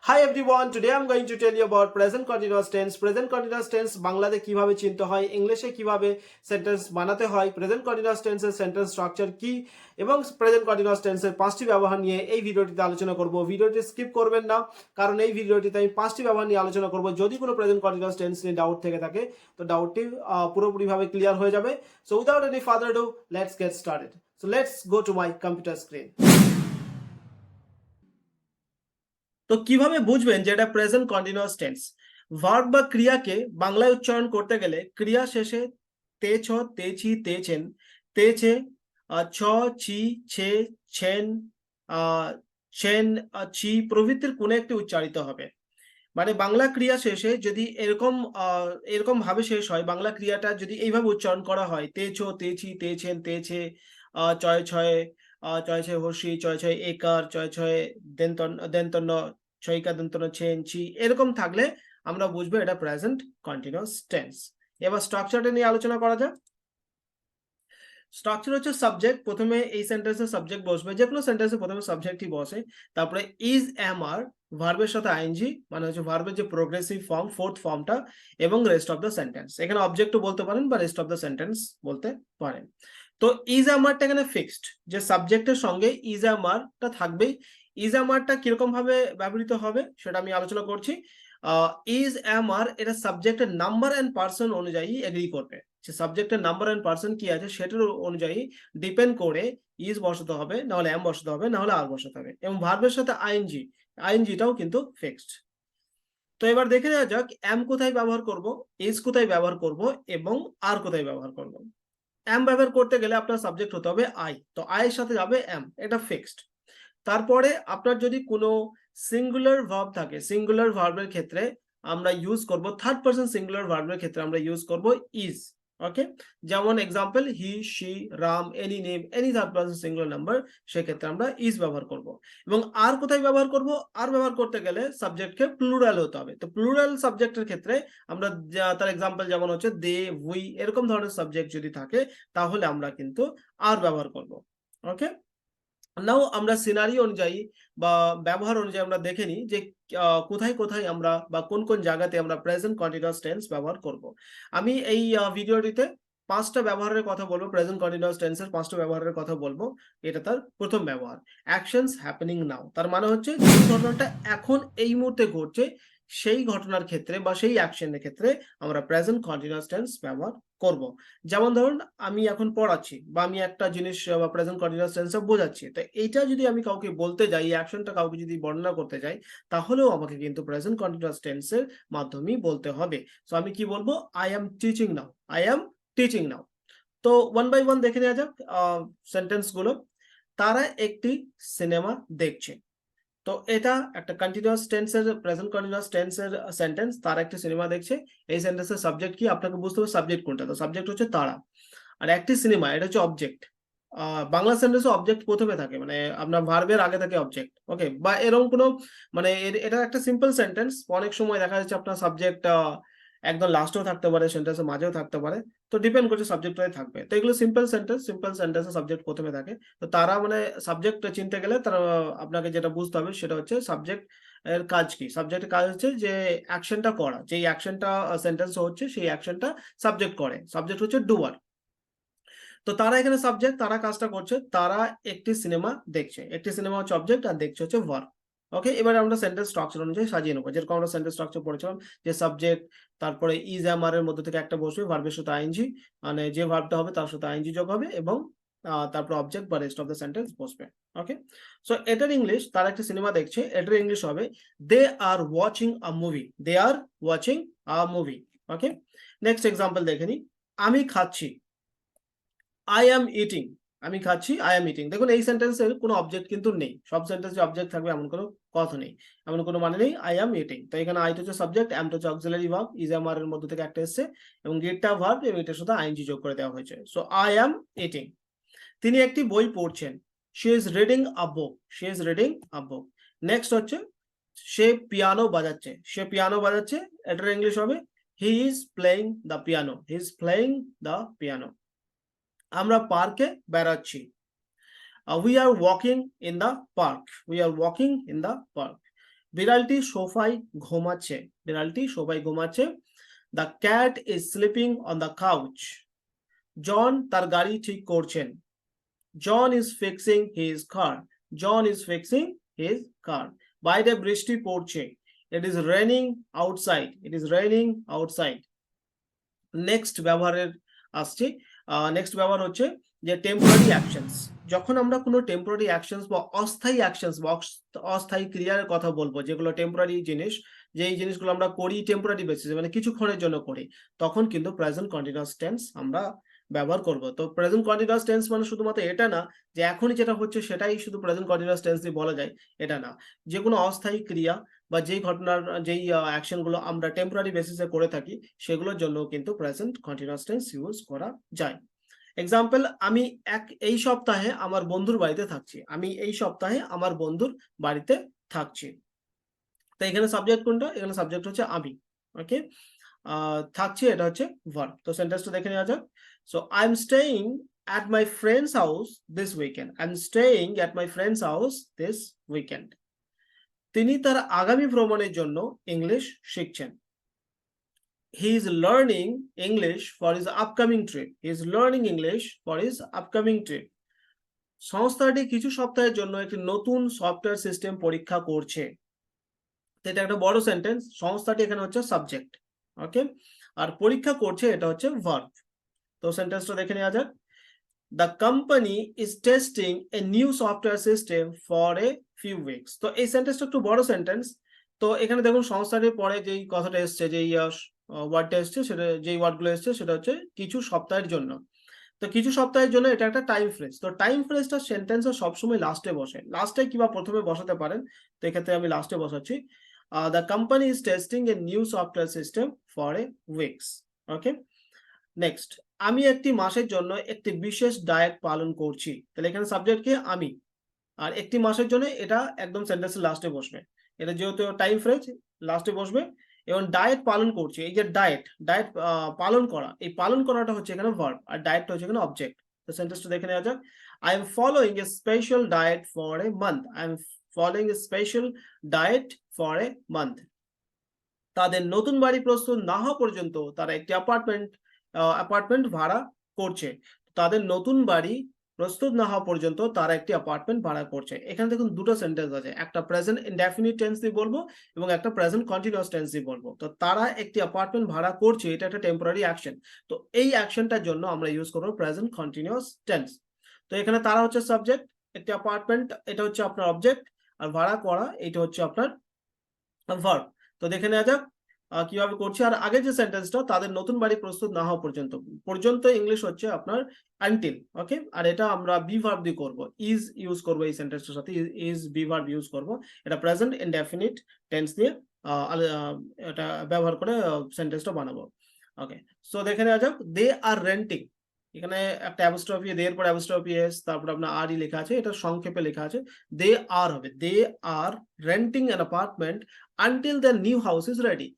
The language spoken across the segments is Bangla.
Hi everyone, today I'm going to tell you about present continuous tense. Present continuous tense বাংলাতে কিভাবে চিনতে হয়, ইংলিশে কিভাবে সেন্টেন্স বানাতে হয়, প্রেজেন্ট কন্টিনিউয়াস টেন্সের সেন্টেন্স স্ট্রাকচার কি এবং প্রেজেন্ট কন্টিনিউয়াস টেন্সের 5টি ব্যবহার নিয়ে এই ভিডিওটিতে আলোচনা করব। ভিডিওটি স্কিপ করবেন না, কারণ এই ভিডিওটিতে আমি 5টি ব্যবহার নিয়ে আলোচনা করব। যদি কোনো প্রেজেন্ট কন্টিনিউয়াস টেন্স নিয়ে ডাউট থেকে থাকে তো ডাউটটি পুরোপুরিভাবে ক্লিয়ার হয়ে যাবে। So without any further do, let's get started. So let's go to my computer screen. তো কিভাবে বুঝবেন যে এটা প্রেজেন্ট কন্টিনিউয়াস টেন্স? ভার্ব বা ক্রিয়াকে বাংলায় উচ্চারণ করতে গেলে ক্রিয়া শেষে তে ছ, তেছি, তেছেন, তেছে, ছ, ছি, ছে, ছেন, ছেন, ছি প্রভৃতির কোনো একটি উচ্চারিত হবে। মানে বাংলা ক্রিয়া শেষে যদি এরকম ভাবে শেষ হয়, বাংলা ক্রিয়াটা যদি এইভাবে উচ্চারণ করা হয়, তেছ, তেছি, তেছেন, তেছে, চয় ছয়, চয় ছয় হর্ষি, চয় ছয় একার, চয় ছয় দন্তন্য, ছয়িকা দন্তন্য ছেন ছি, এরকম থাকলে আমরা বুঝবো এটা প্রেজেন্ট কন্টিনিউয়াস টেন্স। এবার স্ট্রাকচারটা নিয়ে আলোচনা করা যাক। স্ট্রাকচার হচ্ছে সাবজেক্ট, প্রথমে এই সেন্টেন্সে সাবজেক্ট বসবে, যে কোনো সেন্টেন্সে প্রথমে সাবজেক্টই বসে, তারপরে ইজ এম আর ভার্বের সাথে আইএনজি, মানে হচ্ছে ভার্বের যে প্রোগ্রেসিভ ফর্ম, ফোর্থ ফর্মটা, এবং রেস্ট অফ দ্য সেন্টেন্স। এখানে অবজেক্টও বলতে পারেন বা রেস্ট অফ দ্য সেন্টেন্স বলতে পারেন। তো ইজ আমারটা এখানে ফিক্সড, যে সাবজেক্টের সঙ্গে ইজ আমারটা থাকবেই। ইজ আমারটা কিরকম ভাবে ব্যবহৃত হবে সেটা আমি আলোচনা করছি। ইজ আমার এটা সাবজেক্টের নাম্বার এন্ড পার্সন অনুযায়ী এগ্রি করবে, যে সাবজেক্টের নাম্বার এন্ড পার্সন কি আছে সেটার অনুযায়ী ডিপেন্ড করে ইজ বসাতে হবে, নাহলে এম বসাতে হবে, নাহলে আর বসাতে হবে। এবং ভার্বের সাথে আইএনজি, আইএনজিটাও কিন্তু ফিক্সড। তো এবার দেখে নেওয়া যাক এম কোথায় ব্যবহার করব, ইজ কোথায় ব্যবহার করব, এবং আর কোথায় ব্যবহার করব। এম ব্যবহার করতে গেলে আপনার সাবজেক্ট হতে হবে আই, তো আই এর সাথে যাবে এম, এটা ফিক্সড। তারপরে আপনার যদি কোনো সিঙ্গুলার ভার্ব থাকে, সিঙ্গুলার ভার্বের ক্ষেত্রে আমরা ইউজ করব, থার্ড পারসন সিঙ্গুলার ভার্বের ক্ষেত্রে আমরা ইউজ করব ইজ। ওকে, যেমন example he, she, Ram, any name, any third person singular number, সেক্ষেত্রে আমরা ইজ ব্যবহার করব। এবং আর কোথায় ব্যবহার করব? আর ব্যবহার করতে গেলে সাবজেক্টকে প্লুরাল হতে হবে। তো প্লুরাল সাবজেক্টের ক্ষেত্রে আমরা তার এক্সাম্পল যেমন হচ্ছে দে, উই, এরকম ধরনের সাবজেক্ট যদি থাকে তাহলে আমরা কিন্তু আর ব্যবহার করব। ওকে, নাও আমরা সিনারি অনুযায়ী বা ব্যবহার অনুযায়ী আমরা দেখে নিই যে কোথায় কোথায় আমরা বা কোন কোন জায়গাতে আমরা প্রেজেন্ট কন্টিনিউয়াস টেন্স ব্যবহার করব। আমি এই ভিডিওটিতে 5টা ব্যবহারের কথা বলবো, প্রেজেন্ট কন্টিনিউয়াস টেন্সের 5টা ব্যবহারের কথা বলবো। এটা তার প্রথম ব্যবহার, অ্যাকশনস হ্যাপেনিং নাও। তার মানে হচ্ছে যে ঘটনাটা এখন এই মুহূর্তে ঘটছে, সেই ঘটনার ক্ষেত্রে বা সেই অ্যাকশনের ক্ষেত্রে আমরা প্রেজেন্ট কন্টিনিউয়াস টেন্স ব্যবহার করব। যেমন ধরুন আমি এখন পড়াচ্ছি বা আমি একটা জিনিস বা প্রেজেন্ট কন্টিনিউয়াস টেন্সে বোঝাচ্ছি, তো এইটা যদি আমি কাউকে বলতে যাই, এই অ্যাকশনটা কাউকে যদি বর্ণনা করতে যাই, তাহলেও আমাকে কিন্তু প্রেজেন্ট কন্টিনিউয়াস টেন্সের মাধ্যমেই বলতে হবে। সো আমি কি বলবো? I am teaching now, I am teaching now. তো ওয়ান বাই ওয়ান দেখে নেওয়া যাক সেন্টেন্স গুলো। তারা একটি সিনেমা দেখছে। তো এটা একটা কন্টিনিউয়াস টেন্সের, প্রেজেন্ট কন্টিনিউয়াস টেন্সের সেন্টেন্স। তারা একটা সিনেমা দেখছে, এই সেন্টেন্সের সাবজেক্ট কি আপনাকে বুঝতে হবে, সাবজেক্ট কোনটা। তো সাবজেক্ট হচ্ছে তারা, আর একটি সিনেমা এটা হচ্ছে অবজেক্ট। বাংলা সেন্টেন্সে অবজেক্ট প্রথমে থাকে, মানে আপনার ভার্বের আগে থাকে অবজেক্ট। ওকে, বা এরকম কোনো মানে এটা একটা সিম্পল সেন্টেন্স। অনেক সময় দেখা যাচ্ছে আপনার সাবজেক্ট একদম লাস্টেও থাকতে পারে, সেন্টেন্সের মাঝেও থাকতে পারে, তো ডিপেন্ড করছে সাবজেক্ট থাকবে। তো এগুলো সিম্পল সেন্টেন্স, সিম্পল সেন্টেন্সে সাবজেক্ট প্রথমে থাকে। তো তারা মানে সাবজেক্ট চিনতে গেলে তারা আপনাকে যেটা বুঝতে হবে সেটা হচ্ছে সাবজেক্ট এর কাজ কি। সাবজেক্টের কাজ হচ্ছে যে অ্যাকশনটা করা, যেই অ্যাকশনটা সেন্টেন্স হচ্ছে সেই অ্যাকশনটা সাবজেক্ট করে, সাবজেক্ট হচ্ছে ডুয়ার। তো তারা এখানে সাবজেক্ট, তারা কাজটা করছে, তারা একটি সিনেমা দেখছে, একটি সিনেমা হচ্ছে অবজেক্ট আর দেখছে হচ্ছে ভার্ব। ওকে, এবার আমরা সেন্টেন্স স্ট্রাকচার অনুযায়ী সাজিয়ে নেবো, যেরকম আমরা সেন্টেন্স স্ট্রাকচার পড়েছিলাম, যে সাবজেক্ট, তারপরে ইজ এম আর এর মধ্যে থেকে একটা বসবে, ভার্বের সাথে আইএনজি, মানে যে ভার্বটা হবে তার সাথে আইএনজি যোগ হবে, এবং তারপর অবজেক্ট বা রেস্ট অফ দ্য সেন্টেন্স বসবে। ওকে, সো এটার ইংলিশ, তারা একটা সিনেমা দেখছে, এটার ইংলিশ হবে they are watching a movie, they are watching a movie. Okay, next example দেখে নিই। আমি খাচ্ছি, আই অ্যাম ইটিং, আমি খাচ্ছি, আই অ্যাম ইটিং। দেখুন এই সেন্টেন্সের কোনো অবজেক্ট কিন্তু নেই, সব সেন্টেন্সে অবজেক্ট থাকবে এমন কোনো কথা নেই, এমন কোনো মানে নেই। আই অ্যাম ইটিং, তো এখানে আই হচ্ছে সাবজেক্ট, অ্যাম হচ্ছে auxiliary verb, is M R এর মধ্যে থেকে একটা এসেছে, এবং গেটটা ভার্ব, এবং এটার সাথে আইএনজি যোগ করে দেওয়া হয়েছে। So I am eating. তিনি একটি বই পড়ছেন, she is reading a book, she is reading a book. Next হচ্ছে সে পিয়ানো বাজাচ্ছে, সে পিয়ানো বাজাচ্ছে, এটার ইংলিশ হবে he is playing the piano, he is playing the piano. আমরা পার্কে বেড়াচ্ছি, we are walking in the park, we are walking in the park. বিড়ালটি সোফায় ঘুমাচ্ছে, বিড়ালটি সোফায় ঘুমাচ্ছে। The cat is sleeping on the couch. John তার গাড়ি ঠিক করছেন। John is fixing his car. John is fixing his car. বাইরে বৃষ্টি পড়ছে। It is raining outside. It is raining outside. Next ব্যবহারের আসছে। নেক্সট ব্যবহার হচ্ছে যে টেম্পোরারি অ্যাকশনস। যখন আমরা কোনো টেম্পোরারি অ্যাকশনস বা অস্থায়ী অ্যাকশনস বা অস্থায়ী ক্রিয়ার কথা বলবো, যেগুলো টেম্পোরারি জিনিস, যেই জিনিসগুলো আমরা করি টেম্পোরারি বেসিসে, মানে কিছুক্ষণের জন্য করি, তখন কিন্তু প্রেজেন্ট কন্টিনিউয়াস টেন্স আমরা ব্যবহার করব। তো প্রেজেন্ট কন্টিনিউয়াস টেন্স মানে শুধুমাত্র এটা না যে এখনই যেটা হচ্ছে সেটাই শুধু প্রেজেন্ট কন্টিনিউয়াস টেন্স দিয়ে বলা যায়, এটা না। যে কোনো অস্থায়ী ক্রিয়া বা যেই ঘটনার যেই অ্যাকশনগুলো আমরা টেম্পোরারি বেসিসে করে থাকি, সেগুলোর জন্য কিন্তু প্রেজেন্ট কন্টিনিউয়াস টেন্স ইউজ করা যায়। এক্সাম্পল, আমি এই সপ্তাহে আমার বন্ধুর বাড়িতে থাকছি। আমি এই সপ্তাহে আমার বন্ধুর বাড়িতে থাকছি। তো এখানে সাবজেক্ট কোনটা? এখানে সাবজেক্ট হচ্ছে আমি। ওকে, থাকছি এটা হচ্ছে ভার্ব। তো সেন্টেন্সটা দেখে নেওয়া যাক। So I am staying at my friend's house this weekend. I'm staying at my friend's house this weekend. তিনি তার আগামী ভ্রমণের জন্য ইংলিশ শিখছেন। He is learning English for his upcoming trip. He is learning English for his upcoming trip. সংস্থাটি কিছু সপ্তাহের জন্য একটি নতুন সফটওয়্যার সিস্টেম পরীক্ষা করছে। তো এটা একটা বড় সেন্টেন্স। সংস্থাটি এখানে হচ্ছে সাবজেক্ট। ওকে, আর পরীক্ষা করছে এটা হচ্ছে ভার্ব। তো সেন্টেন্সটা দেখে নেওয়া যাক। The company is testing a new software system for a few weeks. তো এই সেন্টেন্সটা একটু বড় সেন্টেন্স। তো এখানে দেখুন সংস্থাটির পরে যেই কথাটা এসছে, যেই ওয়ার্ডটা এসছে, সেটা যেই ওয়ার্ডগুলো এসছে সেটা হচ্ছে কিছু সপ্তাহের জন্য। তো কিছু সপ্তাহের জন্য এটা একটা টাইম ফ্রেজ। তো টাইম ফ্রেজটা সেন্টেন্সে সবসময় লাস্টে বসে। লাস্টে কিংবা প্রথমে বসাতে পারেন। তো এক্ষেত্রে আমি লাস্টে বসাচ্ছি। The company is testing a new software system for a weeks. Okay, next, আমি একটি মাসের জন্য একটি বিশেষ ডায়েট পালন করছি। তাহলে এখানে সাবজেক্ট কি? আমি। আর একটি মাসের জন্য এটা একদম সেন্টেন্সের লাস্টে বসবে। এটা যেহেতু টাইম ফ্রেজ, লাস্টে বসবে। এবং ডায়েট পালন করছি, এই যে ডায়েট, ডায়েট পালন করা, এই পালন করাটা হচ্ছে এখানে ভার্ব, আর ডায়েটটা হচ্ছে এখানে অবজেক্ট। তো সেন্টেন্সটা দেখে নেওয়া যাক। I am following a special diet for a month. I am following a special diet for a month. তাদের নতুন বাড়ি প্রস্তুত না হওয়া পর্যন্ত তারা একটি অ্যাপার্টমেন্ট ভাড়া করছে। তাদের নতুন বাড়ি প্রস্তুত না হওয়া পর্যন্ত তারা একটি অ্যাপার্টমেন্ট ভাড়া করছে। এখানে দেখুন দুটো সেন্টেন্স আছে, একটা প্রেজেন্ট ইনডেফিনিট টেন্স দিয়ে বলবো এবং একটা প্রেজেন্ট কন্টিনিউয়াস টেন্স দিয়ে বলবো। তো তারা একটি অ্যাপার্টমেন্ট ভাড়া করছে, এটা একটা টেম্পোরারি অ্যাকশন। তো এই অ্যাকশনটার জন্য আমরা ইউজ করবো প্রেজেন্ট কন্টিনিউয়াস টেন্স। তো এখানে তারা হচ্ছে সাবজেক্ট, একটি অ্যাপার্টমেন্ট এটা হচ্ছে আপনার অবজেক্ট, আর ভাড়া করা এটা হচ্ছে আপনার ভার্ব। তো দেখে নেওয়া যাক কিভাবে করছি। আর আগে যে সেন্টেন্সটা, তাদের নতুন বাড়ি প্রস্তুত না হওয়া পর্যন্ত, পর্যন্ত ইংলিশ হচ্ছে আপনার আনটিল। ওকে, আর এটা আমরা বি ভার্ব দিয়ে করব, ইজ ইউজ করব এই সেন্টেন্সটার সাথে, ইজ বি ভার্ব ইউজ করব। এটা প্রেজেন্ট ইনডেফিনিট টেন্স দিয়ে এটা ব্যবহার করে সেন্টেন্সটা বানাবো। ওকে, সো দেখে নেওয়া যাক। দে আর রেন্টিং, এখানে একটা অ্যাপোস্ট্রফি, দে এর পর অ্যাপোস্ট্রফি এস, তারপর আপনার আর ই লেখা আছে, এটা সংক্ষেপে লেখা আছে। দে আর হবে, they are renting an apartment until their new house is ready.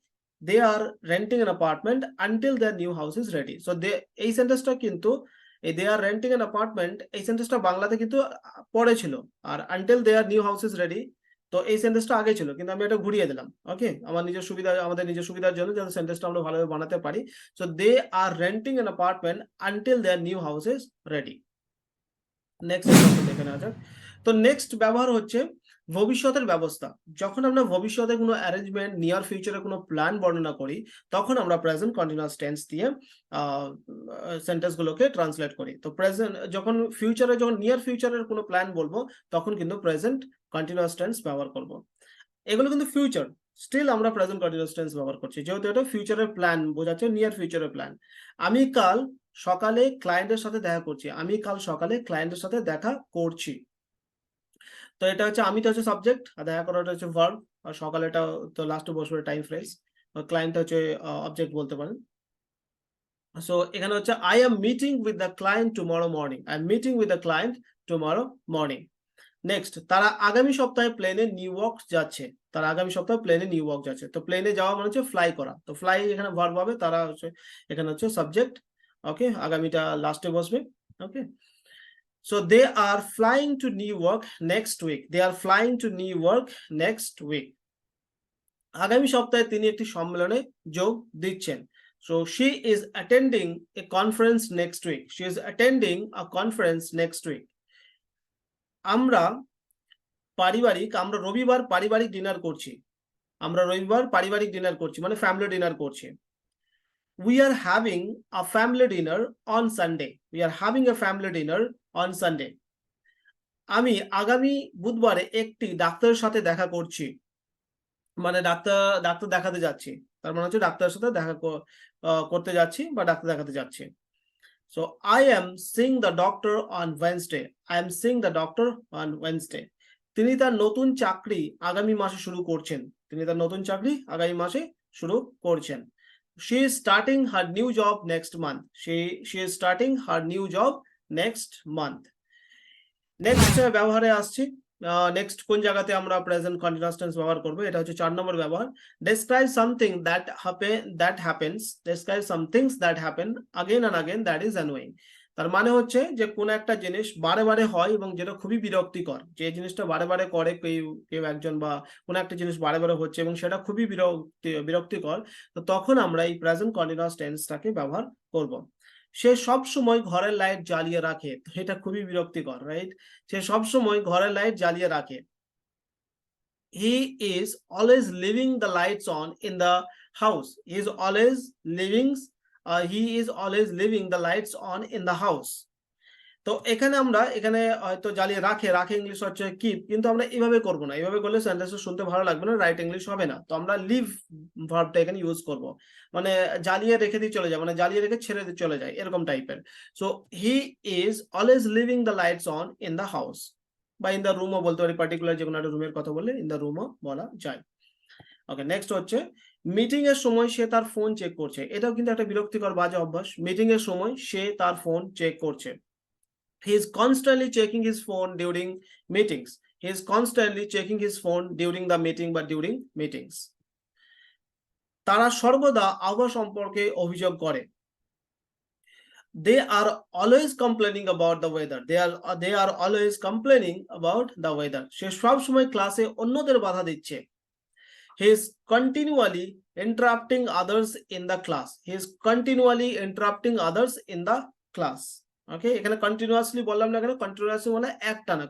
They are renting an apartment until their new house is ready. So they, এই সেন্টেন্সটা কিন্তু they are renting an apartment, এই সেন্টেন্সটা বাংলাতে কিন্তু পরে ছিল, আর until their new house is ready, তো এই সেন্টেন্সটা আগে ছিল, কিন্তু আমি এটা ঘুরিয়ে দিলাম। ওকে, আমার নিজের সুবিধা, আমাদের নিজের সুবিধার জন্য যাতে সেন্টেন্সটা আমরা ভালোভাবে বানাতে পারি। So they are renting an apartment until their new house is ready. Next দেখে নেওয়া যাক। তো নেক্সট ব্যবহার হচ্ছে ভবিষ্যতের ব্যবস্থা। যখন আমরা ভবিষ্যতে কোনো অ্যারেঞ্জমেন্ট, নিয়ার ফিউচারে কোনো প্ল্যান বর্ণনা করি, তখন আমরা প্রেজেন্ট কন্টিনিউয়াস টেন্স দিয়ে সেন্টেন্সগুলোকে ট্রান্সলেট করি। তো প্রেজেন্ট যখন ফিউচারে, যখন নিয়ার ফিউচারের কোনো প্ল্যান বলবো, তখন কিন্তু প্রেজেন্ট কন্টিনিউয়াস টেন্স ব্যবহার করব। এগুলো কিন্তু ফিউচার, স্টিল আমরা প্রেজেন্ট কন্টিনিউয়াস টেন্স ব্যবহার করছি, যেহেতু এটা ফিউচারের প্ল্যান বোঝাচ্ছে, নিয়ার ফিউচারের প্ল্যান। আমি কাল সকালে ক্লায়েন্টের সাথে দেখা করছি। আমি কাল সকালে ক্লায়েন্টের সাথে দেখা করছি। তো এটা হচ্ছে, আমিটা হচ্ছে সাবজেক্ট, আর দেখা করাটা হচ্ছে ভার্ব, আর সকালেটা তো লাস্টে বসবে টাইম ফ্রেজ, ক্লায়েন্টটা হচ্ছে অবজেক্ট বলতে পারেন। সো এখানে হচ্ছে I am meeting with the client tomorrow morning. I am meeting with the client tomorrow morning. Next, তারা আগামী সপ্তাহে প্লেনে নিউ ইয়র্ক যাচ্ছে। তারা আগামী সপ্তাহে প্লেনে নিউ ইয়র্ক যাচ্ছে। তো প্লেনে যাওয়া মানে হচ্ছে ফ্লাই করা। তো ফ্লাই এখানে ভার্ব হবে, তারা হচ্ছে এখানে হচ্ছে সাবজেক্ট। ওকে, আগামীটা লাস্টে বসবে। ওকে, so they are flying to New York next week. They are flying to New York next week. আগামী সপ্তাহে তিনি একটি সম্মেলনে যোগ দিচ্ছেন। So she is attending a conference next week. She is attending a conference next week. আমরা রবিবার পারিবারিক ডিনার করছি। আমরা রবিবার পারিবারিক ডিনার করছি মানে ফ্যামিলি ডিনার করছি। We are having a family dinner on Sunday. We are having a family dinner on Sunday. আমি আগামী বুধবারে একটি ডাক্তারের সাথে দেখা করছি। মানে ডাক্তার দেখাতে যাচ্ছি। তার মানে হচ্ছে ডাক্তারের সাথে দেখা করতে যাচ্ছি বা ডাক্তার দেখাতে যাচ্ছি। So I am seeing the doctor on Wednesday. I am seeing the doctor on Wednesday. তিনি তার নতুন চাকরি আগামী মাসে শুরু করছেন। She is starting her new job next month. She is starting her new job next month. Next ব্যবহারে আসছি। নেক্সট কোন জায়গাতে আমরা প্রেজেন্ট কন্টিনিউয়াস টেন্স ব্যবহার করব, এটা হচ্ছে 4 নম্বর ব্যবহার। Describe something that happens. Describe some things that happen again and again that is annoying. তার মানে হচ্ছে যে কোন একটা জিনিস বারে বারে হয় এবং যেটা খুবই বিরক্তিকর, যে জিনিসটা বারে বারে করে কেউ একজন বা কোন একটা জিনিস বারে বারে হচ্ছে এবং সেটা খুবই বিরক্তিকর, তো তখন আমরা এই প্রেজেন্ট কন্টিনিউয়াস টেন্সটাকে ব্যবহার করব। সে সব সময় ঘরের লাইট জ্বালিয়ে রাখে, তো এটা খুবই বিরক্তিকর, রাইট? সে সব সময় ঘরের লাইট জ্বালিয়ে রাখে। He is always leaving the lights on in the house. He is always leaving the lights on in the house. তো এখানে হয়তো জ্বালিয়ে রাখে ইংলিশ হচ্ছে কিপ, কিন্তু আমরা এভাবে করব না। এভাবে করলে সেন্টেন্সটা শুনতে ভালো লাগবে না, রাইট ইংলিশ হবে না। তো আমরা লিভ ভার্বটা এখানে ইউজ করব, মানে জ্বালিয়ে রেখে দিয়ে চলে যায়, মানে জ্বালিয়ে রেখে ছেড়ে দিয়ে চলে যায়, এরকম টাইপের। So he is always living the lights on in the house, বা ইন দ্য রুমও বলতে পারি, পার্টিকুলার যে কোনো একটা রুমের কথা বললে ইন দ্য রুমও বলা যায়। ওকে, নেক্সট হচ্ছে মিটিং এর সময় সে তার ফোন চেক করছে। এটাও কিন্তু একটা বিরক্তিকর বাজে অভ্যাস। মিটিং এর সময় সে তার ফোন চেক করছে। He is constantly checking his phone during meetings. He is constantly checking his phone during the meeting বা during meetings. তারা সর্বদা আবহাওয়া সম্পর্কে অভিযোগ করে। They are always complaining about the weather. They are always complaining about the weather. সে সব সময় ক্লাসে অন্যদের বাধা দিচ্ছে। He is continually interrupting others in the class. He is continually interrupting others in the class. ওকে, এখানে কন্টিনিউয়াসলি বললাম না, এখানে কন্টিনিউয়াসলি মানে একটানা,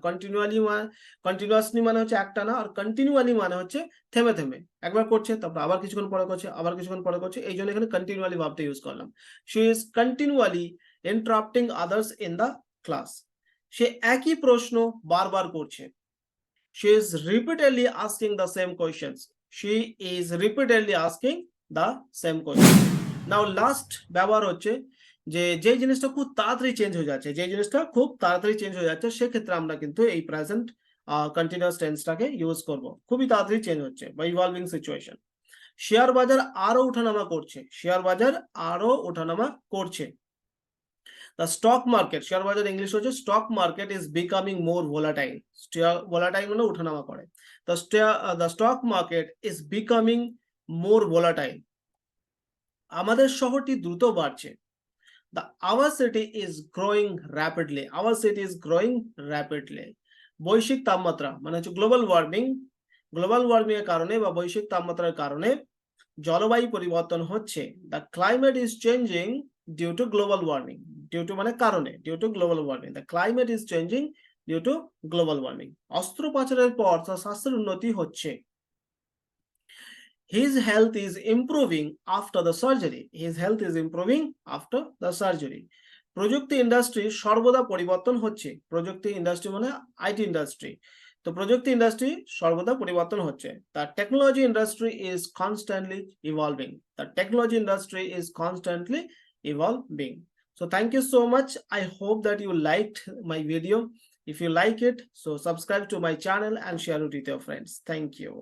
কন্টিনিউয়াসলি মানে হচ্ছে একটানা, আর কন্টিনিউয়ালি মানে হচ্ছে থেমে থেমে একবার করছে, তারপর আবার কিছুক্ষণ পরে করছে, আবার কিছুক্ষণ পরে করছে, এই জন্য এখানে কন্টিনিউয়ালি ভাবটা ইউজ করলাম। She is continually interrupting others in the class. সে একই প্রশ্ন বারবার করছে। She is repeatedly asking the same questions. She is repeatedly asking the same questions. Now last ব্যবহার হচ্ছে যে জিনিসটা খুব তাড়াতাড়ি চেঞ্জ হয়ে যাচ্ছে, সেক্ষেত্রে আমরা কিন্তু এই প্রেজেন্ট কন্টিনিউয়াস টেন্সটাকে ইউজ করব। খুবই তাড়াতাড়ি চেঞ্জ হচ্ছে বা ইভলভিং সিচুয়েশন। শেয়ার বাজার আরো ওঠানামা করছে। The stock market, শেয়ার বাজার ইংলিশ হচ্ছে stock market, is becoming more volatile. Volatile মানে ওঠানামা করে। The stock market is becoming more volatile. আমাদের শহরটি দ্রুত বাড়ছে। Our city is growing rapidly. Our city is growing rapidly. বৈশ্বিক তাপমাত্রা মানে হচ্ছে গ্লোবাল ওয়ার্মিং এর কারণে বা বৈশ্বিক তাপমাত্রার কারণে জলবায়ু পরিবর্তন হচ্ছে। The climate is changing due to global warming. Due to মানে কারণে, due to global warming. The climate is changing due to global warming. অস্ত্রোপচারের পর তার স্বাস্থ্যের উন্নতি হচ্ছে। His health is improving after the surgery. His health is improving after the surgery. প্রযুক্তি ইন্ডাস্ট্রি সর্বদা পরিবর্তন হচ্ছে। প্রযুক্তি ইন্ডাস্ট্রি মানে আইটি ইন্ডাস্ট্রি। তো প্রযুক্তি ইন্ডাস্ট্রি সর্বদা পরিবর্তন হচ্ছে। The technology industry is constantly evolving. The technology industry is constantly evolving. So thank you so much. I hope that you liked my video. If you like it, so subscribe to my channel and share it with your friends. Thank you.